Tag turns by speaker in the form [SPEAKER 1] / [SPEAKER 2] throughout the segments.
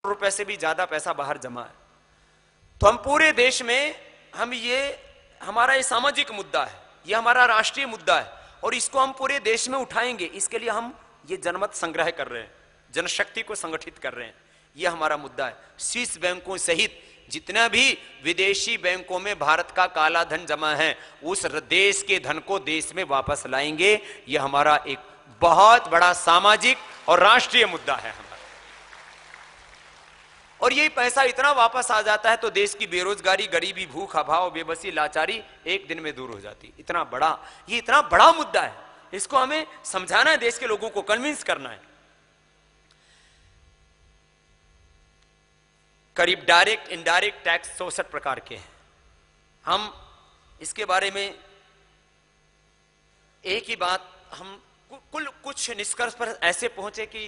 [SPEAKER 1] रुपए से भी ज्यादा पैसा बाहर जमा है। तो हम पूरे देश में हमारा ये सामाजिक मुद्दा है, ये हमारा राष्ट्रीय मुद्दा है और इसको हम पूरे देश में उठाएंगे। इसके लिए हम ये जनमत संग्रह कर रहे हैं, जनशक्ति को संगठित कर रहे हैं, ये हमारा मुद्दा है। स्विस बैंकों सहित जितना भी विदेशी बैंकों में भारत का काला धन जमा है, उस देश के धन को देश में वापस लाएंगे। यह हमारा एक बहुत बड़ा सामाजिक और राष्ट्रीय मुद्दा है हमारा। और यही पैसा इतना वापस आ जाता है तो देश की बेरोजगारी, गरीबी, भूख, अभाव, बेबसी, लाचारी एक दिन में दूर हो जाती। ये इतना बड़ा मुद्दा है, इसको हमें समझाना है, देश के लोगों को कन्विंस करना है। करीब डायरेक्ट इनडायरेक्ट टैक्स 64 प्रकार के हैं। हम इसके बारे में एक ही बात, हम कुछ निष्कर्ष पर ऐसे पहुंचे कि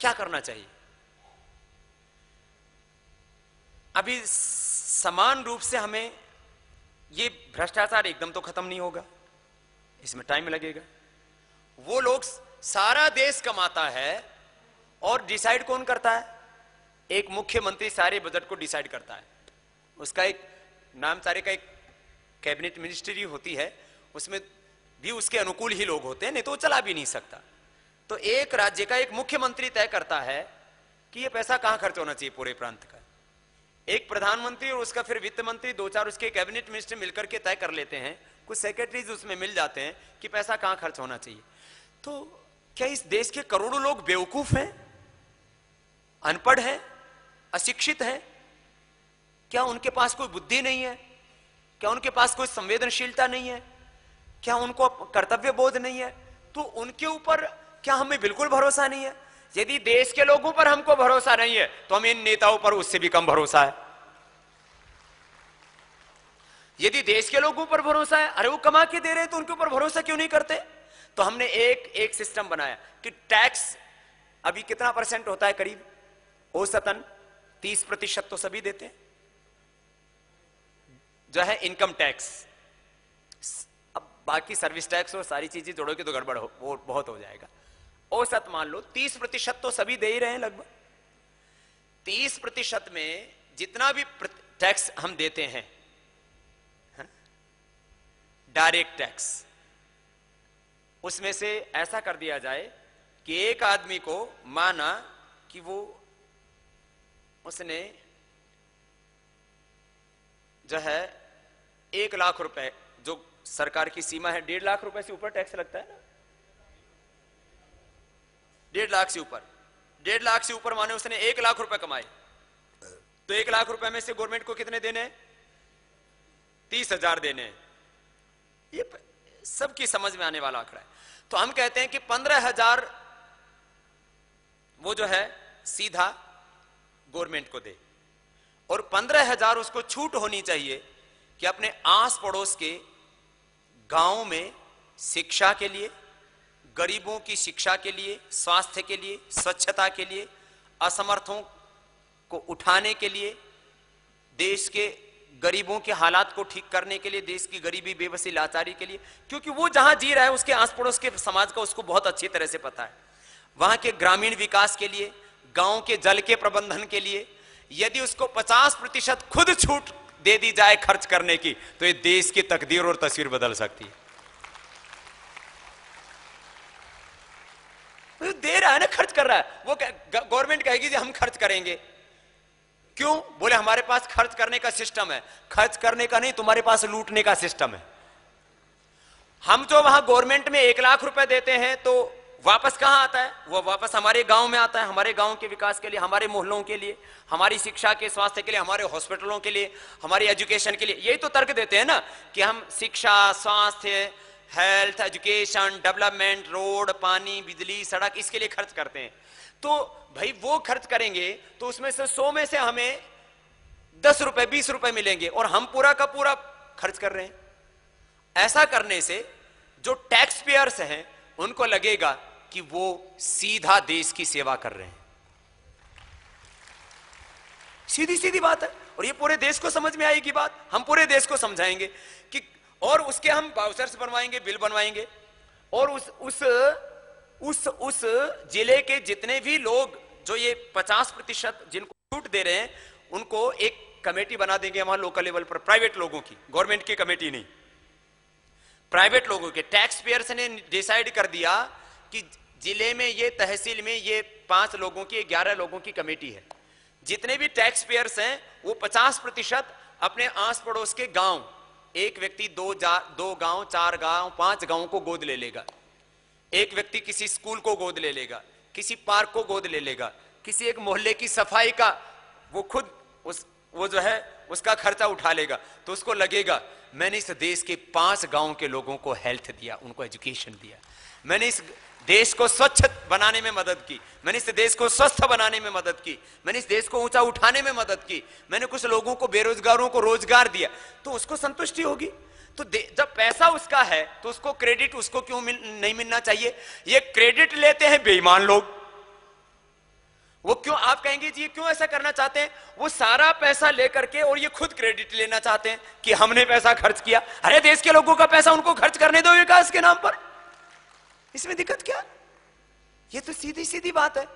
[SPEAKER 1] क्या करना चाहिए। अभी समान रूप से हमें ये भ्रष्टाचार एकदम तो खत्म नहीं होगा, इसमें टाइम लगेगा। वो लोग, सारा देश कमाता है और डिसाइड कौन करता है? एक मुख्यमंत्री सारे बजट को डिसाइड करता है। उसका एक नाम सारे का एक कैबिनेट मिनिस्ट्री होती है, उसमें भी उसके अनुकूल ही लोग होते हैं, नहीं तो वो चला भी नहीं सकता। तो एक राज्य का एक मुख्यमंत्री तय करता है कि ये पैसा कहां खर्च होना चाहिए पूरे प्रांत का। एक प्रधानमंत्री और उसका फिर वित्त मंत्री, 2-4 उसके कैबिनेट मिनिस्टर मिलकर के तय कर लेते हैं, कुछ सेक्रेटरीज उसमें मिल जाते हैं कि पैसा कहां खर्च होना चाहिए। तो क्या इस देश के करोड़ों लोग बेवकूफ हैं, अनपढ़ हैं, अशिक्षित हैं? क्या उनके पास कोई बुद्धि नहीं है? क्या उनके पास कोई संवेदनशीलता नहीं है? क्या उनको कर्तव्य बोध नहीं है? तो उनके ऊपर क्या हमें बिल्कुल भरोसा नहीं है? यदि देश के लोगों पर हमको भरोसा नहीं है तो हमें इन नेताओं पर उससे भी कम भरोसा है। यदि देश के लोगों पर भरोसा है, अरे वो कमा के दे रहे हैं तो उनके ऊपर भरोसा क्यों नहीं करते? तो हमने एक सिस्टम बनाया कि टैक्स अभी कितना % होता है? करीब औसतन 30% तो सभी देते हैं जो है इनकम टैक्स। अब बाकी सर्विस टैक्स और सारी चीजें जोड़ोगे तो गड़बड़ वो बहुत हो जाएगा। औसत मान लो 30% तो सभी दे ही रहे हैं लगभग। 30% में जितना भी टैक्स हम देते हैं, डायरेक्ट टैक्स, उसमें से ऐसा कर दिया जाए कि एक आदमी को माना कि उसने जो है 1 लाख रुपए, जो सरकार की सीमा है 1.5 लाख रुपए से ऊपर टैक्स लगता है ना, 1.5 लाख से ऊपर, 1.5 लाख से ऊपर माने उसने 1 लाख रुपए कमाए, तो 1 लाख रुपए में से गवर्नमेंट को कितने देने? 30,000 देने। ये सबकी समझ में आने वाला आंकड़ा है। तो हम कहते हैं कि 15,000 वो जो है सीधा गवर्नमेंट को दे और 15,000 उसको छूट होनी चाहिए कि अपने आस पड़ोस के गांव में शिक्षा के लिए, गरीबों की शिक्षा के लिए, स्वास्थ्य के लिए, स्वच्छता के लिए, असमर्थों को उठाने के लिए, देश के गरीबों के हालात को ठीक करने के लिए, देश की गरीबी, बेबसी, लाचारी के लिए, क्योंकि वो जहां जी रहा है उसके आस पड़ोस के समाज का उसको बहुत अच्छी तरह से पता है। वहां के ग्रामीण विकास के लिए, गांव के जल के प्रबंधन के लिए यदि उसको 50% खुद छूट दे दी जाए खर्च करने की, तो ये देश की तकदीर और तस्वीर बदल सकती है। तो दे रहा है ना, खर्च कर रहा है। वो गवर्नमेंट कहेगी जी हम खर्च करेंगे, क्यों? बोले हमारे पास खर्च करने का सिस्टम है। खर्च करने का नहीं, तुम्हारे पास लूटने का सिस्टम है। हम जो वहां गवर्नमेंट में 1 लाख रुपए देते हैं तो वापस कहां आता है? वो वापस हमारे गांव में आता है, हमारे गांव के विकास के लिए, हमारे मोहल्लों के लिए, हमारी शिक्षा के, स्वास्थ्य के लिए, हमारे हॉस्पिटलों के लिए, हमारी एजुकेशन के लिए। यही तो तर्क देते हैं ना कि हम शिक्षा, स्वास्थ्य, हेल्थ, एजुकेशन, डेवलपमेंट, रोड, पानी, बिजली, सड़क, इसके लिए खर्च करते हैं। तो भाई वो खर्च करेंगे तो उसमें से 100 में से हमें 10 रुपए, 20 रुपए मिलेंगे और हम पूरा का पूरा खर्च कर रहे हैं। ऐसा करने से जो टैक्स पेयर्स हैं उनको लगेगा कि वो सीधा देश की सेवा कर रहे हैं। सीधी सीधी बात है और ये पूरे देश को समझ में आएगी बात। हम पूरे देश को समझाएंगे कि, और उसके हम वाउचर्स बनवाएंगे, बिल बनवाएंगे और उस जिले के जितने भी लोग जो ये 50% जिनको छूट दे रहे हैं उनको एक कमेटी बना देंगे वहां लोकल लेवल पर, प्राइवेट लोगों की, गवर्नमेंट की कमेटी नहीं, प्राइवेट लोगों के। टैक्स पेयर्स ने डिसाइड कर दिया कि जिले में ये, तहसील में ये 5 लोगों की, 11 लोगों की कमेटी है। जितने भी टैक्स पेयर्स हैं वो 50% अपने आस पड़ोस के गांव, एक व्यक्ति 2 गांव, 4 गांव, 5 गांव को गोद ले लेगा। एक व्यक्ति किसी स्कूल को गोद ले लेगा, किसी पार्क को गोद ले लेगा, किसी एक मोहल्ले की सफाई का वो खुद वो जो है उसका खर्चा उठा लेगा। तो उसको लगेगा मैंने इस देश के 5 गांव के लोगों को हेल्थ दिया, उनको एजुकेशन दिया, मैंने इस देश को स्वच्छ बनाने में मदद की, मैंने इस देश को स्वस्थ बनाने में मदद की, मैंने इस देश को ऊंचा उठाने में मदद की, मैंने कुछ लोगों को, बेरोजगारों को रोजगार दिया, तो उसको संतुष्टि होगी। तो जब पैसा उसका है तो उसको क्रेडिट उसको क्यों नहीं मिलना चाहिए? ये क्रेडिट लेते हैं बेईमान लोग। वो क्यों, आप कहेंगे जी क्यों ऐसा करना चाहते हैं? वो सारा पैसा लेकर के और ये खुद क्रेडिट लेना चाहते हैं कि हमने पैसा खर्च किया। अरे देश के लोगों का पैसा उनको खर्च करने दो विकास के नाम पर, इसमें दिक्कत क्या? ये तो सीधी सीधी बात है।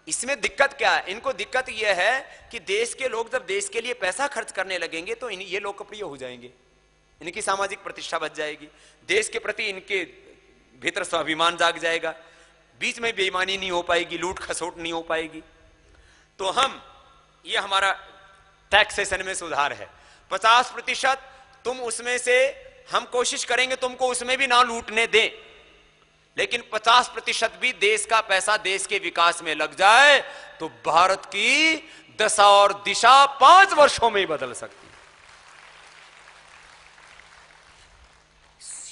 [SPEAKER 1] इसमें दिक्कत क्या है? इनको दिक्कत यह है कि देश के लोग जब देश के लिए पैसा खर्च करने लगेंगे तो ये लोकप्रिय हो जाएंगे, इनकी सामाजिक प्रतिष्ठा बच जाएगी, देश के प्रति इनके भीतर स्वाभिमान जाग जाएगा, बीच में बेईमानी नहीं हो पाएगी, लूट खसोट नहीं हो पाएगी। तो ये हमारा टैक्सेशन में सुधार है। 50% तुम उसमें से, हम कोशिश करेंगे तुमको उसमें भी ना लूटने दें, लेकिन 50% भी देश का पैसा देश के विकास में लग जाए तो भारत की दशा और दिशा 5 वर्षों में ही बदल सकती है।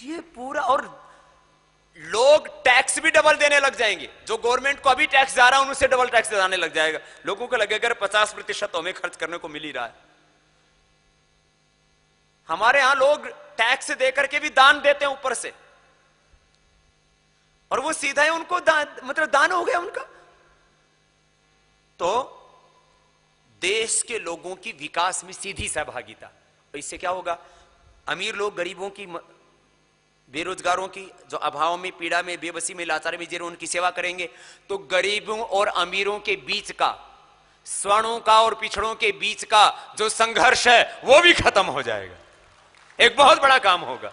[SPEAKER 1] ये पूरा, और लोग टैक्स भी डबल देने लग जाएंगे। जो गवर्नमेंट को अभी टैक्स जा रहा है उनसे डबल टैक्स जाने लग जाएगा। लोगों को लगेगा 50% हमें खर्च करने को मिल ही रहा है। हमारे यहां लोग टैक्स देकर के भी दान देते हैं ऊपर से, और वो सीधा ही उनको मतलब दान हो गया उनका। तो देश के लोगों की विकास में सीधी सहभागिता, तो इससे क्या होगा? अमीर लोग गरीबों की, बेरोजगारों की, जो अभाव में, पीड़ा में, बेबसी में, लाचारी में जी रहे उनकी सेवा करेंगे, तो गरीबों और अमीरों के बीच का, स्वर्णों का और पिछड़ों के बीच का जो संघर्ष है वो भी खत्म हो जाएगा। एक बहुत बड़ा काम होगा।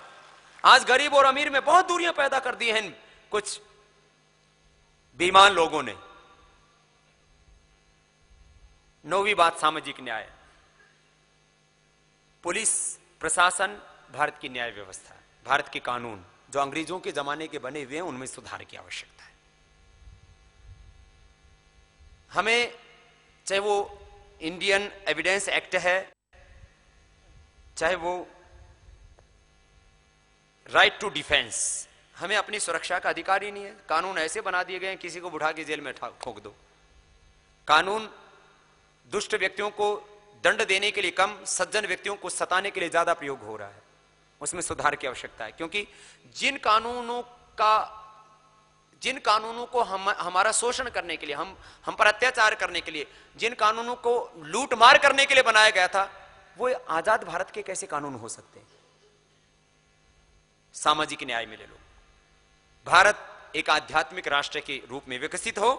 [SPEAKER 1] आज गरीब और अमीर में बहुत दूरियां पैदा कर दी हैं कुछ बेईमान लोगों ने। 9वीं बात, सामाजिक न्याय। पुलिस प्रशासन, भारत की न्याय व्यवस्था, भारत के कानून जो अंग्रेजों के जमाने के बने हुए हैं उनमें सुधार की आवश्यकता है। हमें, चाहे वो इंडियन एविडेंस एक्ट है, चाहे वो राइट टू डिफेंस, हमें अपनी सुरक्षा का अधिकार ही नहीं है। कानून ऐसे बना दिए गए हैं, किसी को उठा के जेल में ठोक दो। कानून दुष्ट व्यक्तियों को दंड देने के लिए कम, सज्जन व्यक्तियों को सताने के लिए ज्यादा प्रयोग हो रहा है। उसमें सुधार की आवश्यकता है, क्योंकि जिन कानूनों को हमारा शोषण करने के लिए, हम पर अत्याचार करने के लिए, जिन कानूनों को लूट मार करने के लिए बनाया गया था, वो आजाद भारत के कैसे कानून हो सकते हैं? सामाजिक न्याय मिले लो, भारत एक आध्यात्मिक राष्ट्र के रूप में विकसित हो,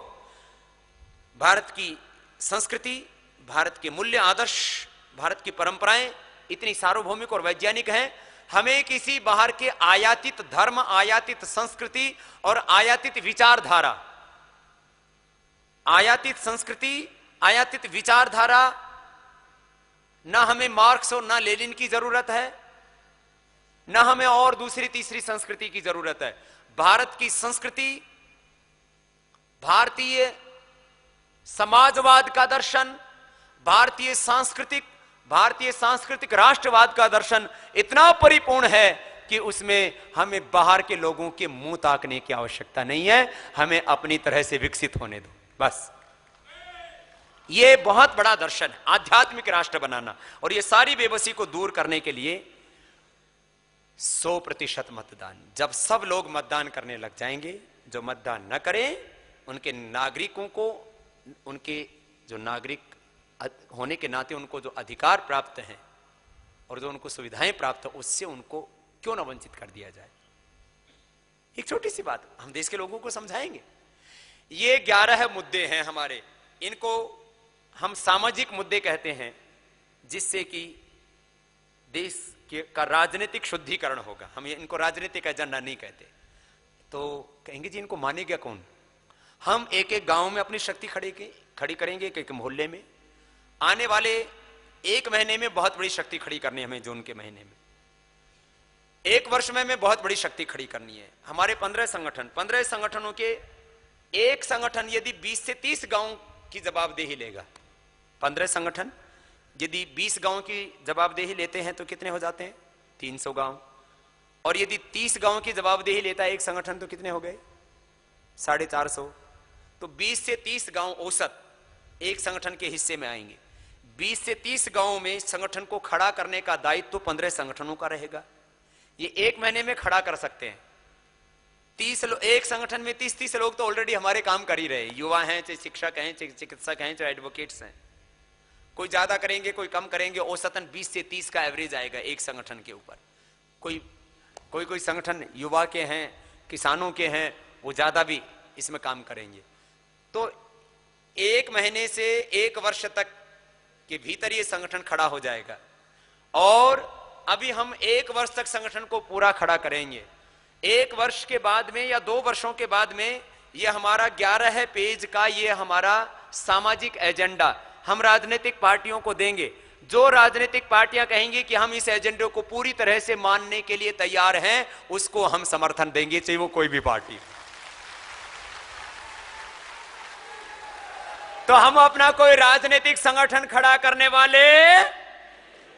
[SPEAKER 1] भारत की संस्कृति, भारत के मूल्य आदर्श, भारत की परंपराएं इतनी सार्वभौमिक और वैज्ञानिक हैं। हमें किसी बाहर के आयातित धर्म, आयातित संस्कृति और आयातित विचारधारा, आयातित संस्कृति, आयातित विचारधारा, ना हमें मार्क्स और ना लेनिन की जरूरत है, ना हमें और दूसरी तीसरी संस्कृति की जरूरत है। भारत की संस्कृति, भारतीय समाजवाद का दर्शन, भारतीय सांस्कृतिक राष्ट्रवाद का दर्शन इतना परिपूर्ण है कि उसमें हमें बाहर के लोगों के मुंह ताकने की आवश्यकता नहीं है। हमें अपनी तरह से विकसित होने दो, बस। यह बहुत बड़ा दर्शन है, आध्यात्मिक राष्ट्र बनाना। और यह सारी बेबसी को दूर करने के लिए 100% मतदान। जब सब लोग मतदान करने लग जाएंगे, जो मतदान न करें उनके नागरिकों को, उनके जो नागरिक होने के नाते उनको जो अधिकार प्राप्त हैं और जो उनको सुविधाएं प्राप्त है, उससे उनको क्यों ना वंचित कर दिया जाए। एक छोटी सी बात हम देश के लोगों को समझाएंगे। ये 11 मुद्दे हैं हमारे इनको हम सामाजिक मुद्दे कहते हैं, जिससे कि देश का राजनीतिक शुद्धिकरण होगा। हम इनको राजनीतिक एजेंडा नहीं कहते। तो कहेंगे जी इनको मानेगा कौन? हम एक एक गांव में अपनी शक्ति खड़ी करेंगे, एक एक मोहल्ले में। आने वाले एक महीने में बहुत बड़ी शक्ति खड़ी करनी है हमें, जून के महीने में। एक वर्ष में हमें बहुत बड़ी शक्ति खड़ी करनी है। हमारे 15 संगठनों के एक संगठन यदि 20 से 30 गांव की जवाबदेही लेगा, 15 संगठन यदि 20 गांव की जवाबदेही लेते हैं तो कितने हो जाते हैं? 300 गांव। और यदि 30 गांव की जवाबदेही लेता है एक संगठन तो कितने हो गए? 450। तो 20 से 30 गांव औसत एक संगठन के हिस्से में आएंगे। 20 से 30 गांवों में संगठन को खड़ा करने का दायित्व तो 15 संगठनों का रहेगा। ये एक महीने में खड़ा कर सकते हैं। 30 एक संगठन में 30 लोग तो ऑलरेडी हमारे काम कर ही रहे, युवा हैं, चाहे शिक्षक हैं, चाहे चिकित्सक हैं, चाहे एडवोकेट्स हैं। कोई ज्यादा करेंगे, कोई कम करेंगे, औसतन 20 से 30 का एवरेज आएगा एक संगठन के ऊपर। कोई संगठन युवा के हैं, किसानों के हैं, वो ज्यादा भी इसमें काम करेंगे। तो एक महीने से एक वर्ष तक के भीतर ये संगठन खड़ा हो जाएगा। और अभी हम एक वर्ष तक संगठन को पूरा खड़ा करेंगे। एक वर्ष के बाद में या 2 वर्षों के बाद में ये हमारा 11 पेज का ये हमारा सामाजिक एजेंडा हम राजनीतिक पार्टियों को देंगे। जो राजनीतिक पार्टियां कहेंगी कि हम इस एजेंडे को पूरी तरह से मानने के लिए तैयार हैं, उसको हम समर्थन देंगे, चाहे वो कोई भी पार्टी। तो हम अपना कोई राजनीतिक संगठन खड़ा करने वाले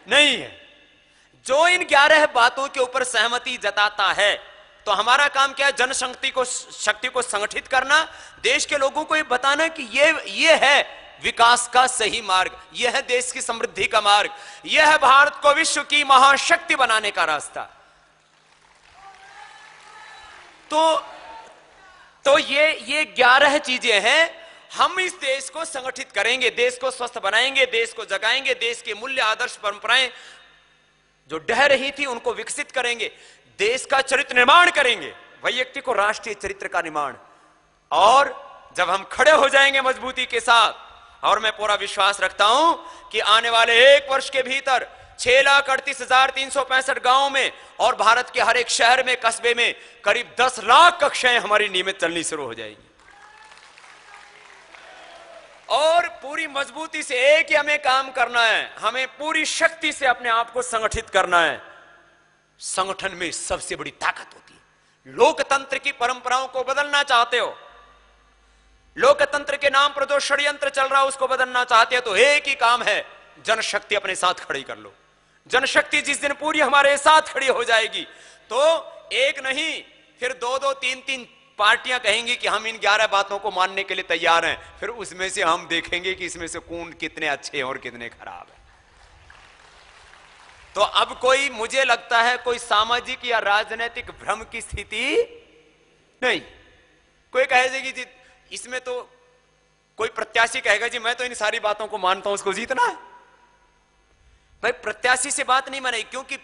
[SPEAKER 1] नहीं है। जो इन 11 बातों के ऊपर सहमति जताता है, तो हमारा काम क्या है? जनशक्ति को संगठित करना, देश के लोगों को ये बताना कि ये है विकास का सही मार्ग, यह है देश की समृद्धि का मार्ग, यह है भारत को विश्व की महाशक्ति बनाने का रास्ता। तो ये 11 चीजें हैं। हम इस देश को संगठित करेंगे, देश को स्वस्थ बनाएंगे, देश को जगाएंगे, देश के मूल्य, आदर्श, परंपराएं जो ढह रही थी उनको विकसित करेंगे, देश का चरित्र निर्माण करेंगे, व्यक्ति को राष्ट्रीय चरित्र का निर्माण। और जब हम खड़े हो जाएंगे मजबूती के साथ, और मैं पूरा विश्वास रखता हूं कि आने वाले एक वर्ष के भीतर 6,38,365 गांवों में और भारत के हर एक शहर में, कस्बे में करीब 10 लाख कक्षाएं हमारी नियमित चलनी शुरू हो जाएंगी। और पूरी मजबूती से एक ही हमें काम करना है, हमें पूरी शक्ति से अपने आप को संगठित करना है। संगठन में सबसे बड़ी ताकत होती है। लोकतंत्र की परंपराओं को बदलना चाहते हो, लोकतंत्र के नाम पर जो षड्यंत्र चल रहा है उसको बदलना चाहते हो, तो एक ही काम है, जनशक्ति अपने साथ खड़ी कर लो। जनशक्ति जिस दिन पूरी हमारे साथ खड़ी हो जाएगी, तो एक नहीं फिर 2-2, 3-3 पार्टियां कहेंगी कि हम इन 11 बातों को मानने के लिए तैयार हैं। फिर उसमें से हम देखेंगे कि इसमें से कौन कितने अच्छे हैं और कितने खराब हैं। तो अब कोई, मुझे लगता है कोई सामाजिक या राजनीतिक भ्रम की स्थिति नहीं। कोई कहेगा कि इसमें तो कोई प्रत्याशी कहेगा जी मैं तो इन सारी बातों को मानता हूं, उसको जीतना है। भाई प्रत्याशी से बात नहीं बनेगी, क्योंकि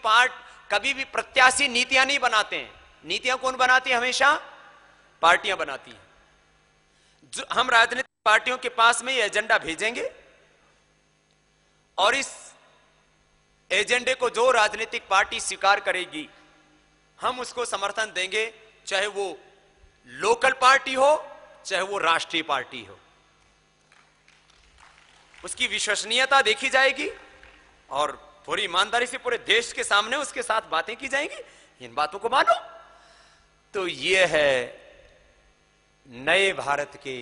[SPEAKER 1] कभी भी प्रत्याशी नीतियां नहीं बनाते हैं। नीतियां कौन बनाती है? हमेशा पार्टियां बनाती हैं। जो हम राजनीतिक पार्टियों के पास में ये एजेंडा भेजेंगे और इस एजेंडे को जो राजनीतिक पार्टी स्वीकार करेगी हम उसको समर्थन देंगे, चाहे वो लोकल पार्टी हो चाहे वो राष्ट्रीय पार्टी हो। उसकी विश्वसनीयता देखी जाएगी और पूरी ईमानदारी से पूरे देश के सामने उसके साथ बातें की जाएंगी। इन बातों को मानो। तो यह है नए भारत के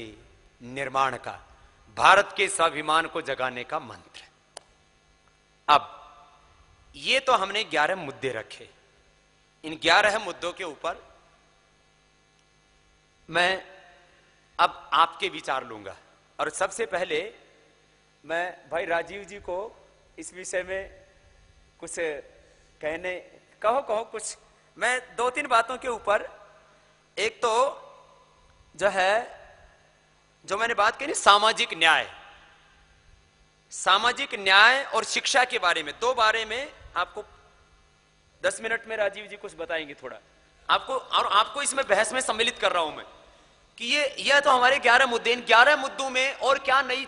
[SPEAKER 1] निर्माण का, भारत के स्वाभिमान को जगाने का मंत्र। अब ये तो हमने 11 मुद्दे रखे। इन 11 मुद्दों के ऊपर मैं अब आपके विचार लूंगा। और सबसे पहले मैं भाई राजीव जी को इस विषय में कुछ कहो कुछ। मैं 2-3 बातों के ऊपर, एक तो जो है जो मैंने बात की सामाजिक न्याय और शिक्षा के बारे में, 2 बारे में आपको 10 मिनट में राजीव जी कुछ बताएंगे थोड़ा आपको, और आपको इसमें बहस में सम्मिलित कर रहा हूं मैं कि यह तो हमारे 11 मुद्दे, इन 11 मुद्दों में और क्या नई